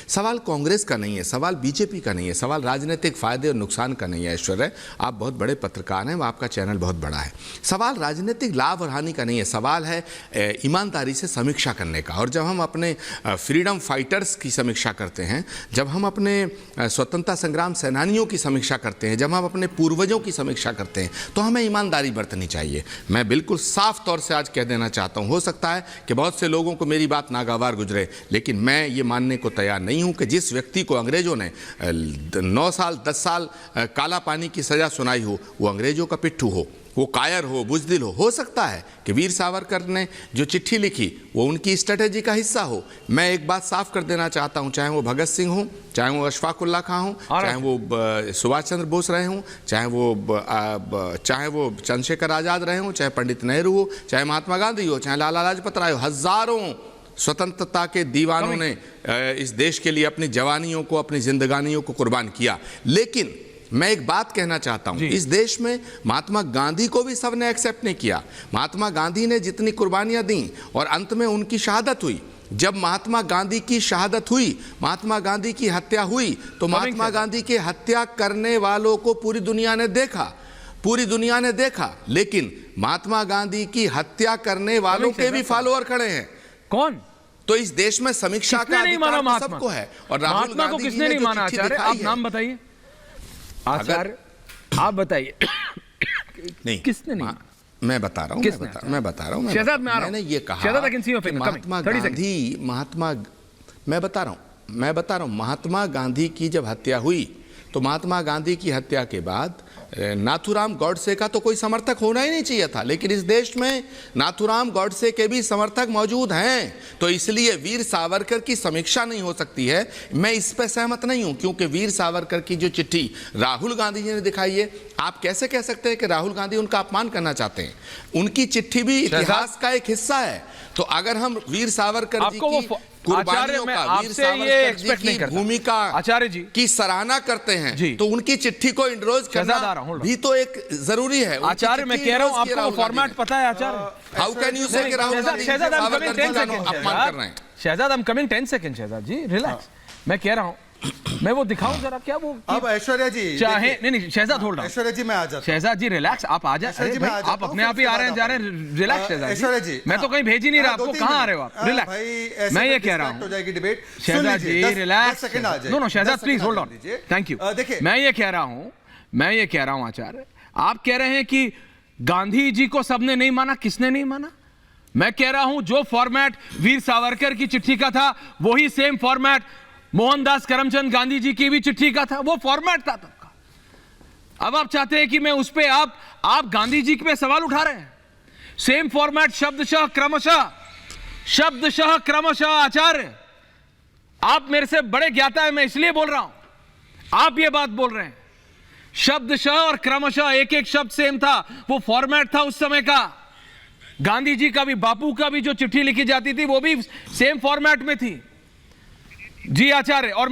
सवाल कांग्रेस का नहीं है, सवाल बीजेपी का नहीं है, सवाल राजनीतिक फायदे और नुकसान का नहीं है। ऐश्वर्या, आप बहुत बड़े पत्रकार हैं, आपका चैनल बहुत बड़ा है। सवाल राजनीतिक लाभ और हानि का नहीं है, सवाल है ईमानदारी से समीक्षा करने का। और जब हम अपने फ्रीडम फाइटर्स की समीक्षा करते हैं, जब हम अपने स्वतंत्रता संग्राम सेनानियों की समीक्षा करते हैं, जब हम अपने पूर्वजों की समीक्षा करते हैं, तो हमें ईमानदारी बरतनी चाहिए। मैं बिल्कुल साफ तौर से आज कह देना चाहता हूं, हो सकता है कि बहुत से लोगों को मेरी बात नागवार गुजरे, लेकिन मैं ये मानने को तैयार नहीं हूं कि जिस व्यक्ति को अंग्रेजों ने 9 साल 10 साल काला पानी की सजा सुनाई हो, वो अंग्रेजों का पिट्ठू हो, वो कायर हो, बुजदिल हो सकता है कि वीर सावरकर ने जो चिट्ठी लिखी वो उनकी स्ट्रेटेजी का हिस्सा हो। मैं एक बात साफ कर देना चाहता हूं, चाहे वो भगत सिंह हो, चाहे वो अशफाक उल्लाह खां हो, चाहे वो सुभाष चंद्र बोस रहे हों, चाहे वो चंद्रशेखर आज़ाद रहे हों, चाहे पंडित नेहरू हो, चाहे महात्मा गांधी हो, चाहे लाला लाजपत राय हो, हजारों स्वतंत्रता के दीवानों ने इस देश के लिए अपनी जवानियों को, अपनी जिंदगानियों को कुर्बान किया। लेकिन मैं एक बात कहना चाहता हूं, इस देश में महात्मा गांधी को भी सबने एक्सेप्ट नहीं किया। महात्मा गांधी ने जितनी कुर्बानियां दी और अंत में उनकी शहादत हुई, जब महात्मा गांधी की शहादत हुई, महात्मा गांधी की हत्या हुई, तो महात्मा गांधी की हत्या करने वालों को पूरी दुनिया ने देखा, पूरी दुनिया ने देखा। लेकिन महात्मा गांधी की हत्या करने वालों के भी फॉलोअर खड़े हैं। कौन? तो इस देश में समीक्षा का अधिकार सबको है। और राहुल गांधी को किसने नहीं माना? आचार्य, आप नाम बताइए। आचार्य, आप बताइए। नहीं, किसने नहीं? मैं बता रहा हूं, मैं बता रहा हूं। मैंने ये कहा महात्मा गांधी की जब हत्या हुई, तो महात्मा गांधी की हत्या के बाद नाथूराम गॉडसे का तो कोई समर्थक होना ही नहीं चाहिए था, लेकिन इस देश में नाथूराम गॉडसे के भी समर्थक मौजूद हैं। तो इसलिए वीर सावरकर की समीक्षा नहीं हो सकती है। मैं इस पर सहमत नहीं हूं, क्योंकि वीर सावरकर की जो चिट्ठी राहुल गांधी जी ने दिखाई है, आप कैसे कह सकते हैं कि राहुल गांधी उनका अपमान करना चाहते हैं? उनकी चिट्ठी भी इतिहास का एक हिस्सा है। तो अगर हम वीर सावरकर जी की कुर्बानियों का, वीर सावरकर जी की भूमिका आचार्य जी की सराहना करते हैं, तो उनकी चिट्ठी को इंडोर्स करना भी तो एक जरूरी है। आचार्य, मैं कह रहा हूं, आपको वो फॉर्मेट पता है आचार्य? हाउ कैन यू से कि राहुल गांधी अपमान कर रहे हैं? Shehzad, I am coming 10 second. Shehzad ji relax. मैं कह रहा हूं, मैं वो दिखाऊं जरा क्या वो। अब ऐश्वर्या जी चाहे नहीं, शहजाद होल्ड ऑन। ऐश्वर्या जी मैं आ जाता हूं। शहजाद जी रिलैक्स, आप आ जाए। आप अपने आप ही आ रहे हैं, जा रहे हैं। रिलैक्स शहजाद ऐश्वर्या जी, मैं तो कहीं भेज ही नहीं रहा आपको। कहां आ रहे हो आप? रिलैक्स। मैं ये कह रहा हूं, हो जाएगी debate. Shehzad ji relax. No Shehzad please hold on. Thank you. देखिए, मैं ये कह रहा हूं आचार्य, आप कह रहे हैं कि गांधी जी को सबने नहीं माना। किसने नहीं माना? मैं कह रहा हूं जो फॉर्मेट वीर सावरकर की चिट्ठी का था, वही सेम फॉर्मेट मोहनदास करमचंद गांधी जी की भी चिट्ठी का था। वो फॉर्मेट था तब का। अब आप चाहते हैं कि मैं उस पे आप गांधी जी पे सवाल उठा रहे हैं। सेम फॉर्मेट, शब्दशः क्रमशः। आचार्य, आप मेरे से बड़े ज्ञाता है, मैं इसलिए बोल रहा हूं। आप ये बात बोल रहे हैं, शब्दशः और क्रमशः एक एक शब्द सेम था। वो फॉर्मेट था उस समय का। गांधी जी का भी, बापू का भी जो चिट्ठी लिखी जाती थी, वो भी सेम फॉर्मेट में थी। जी आचार्य। और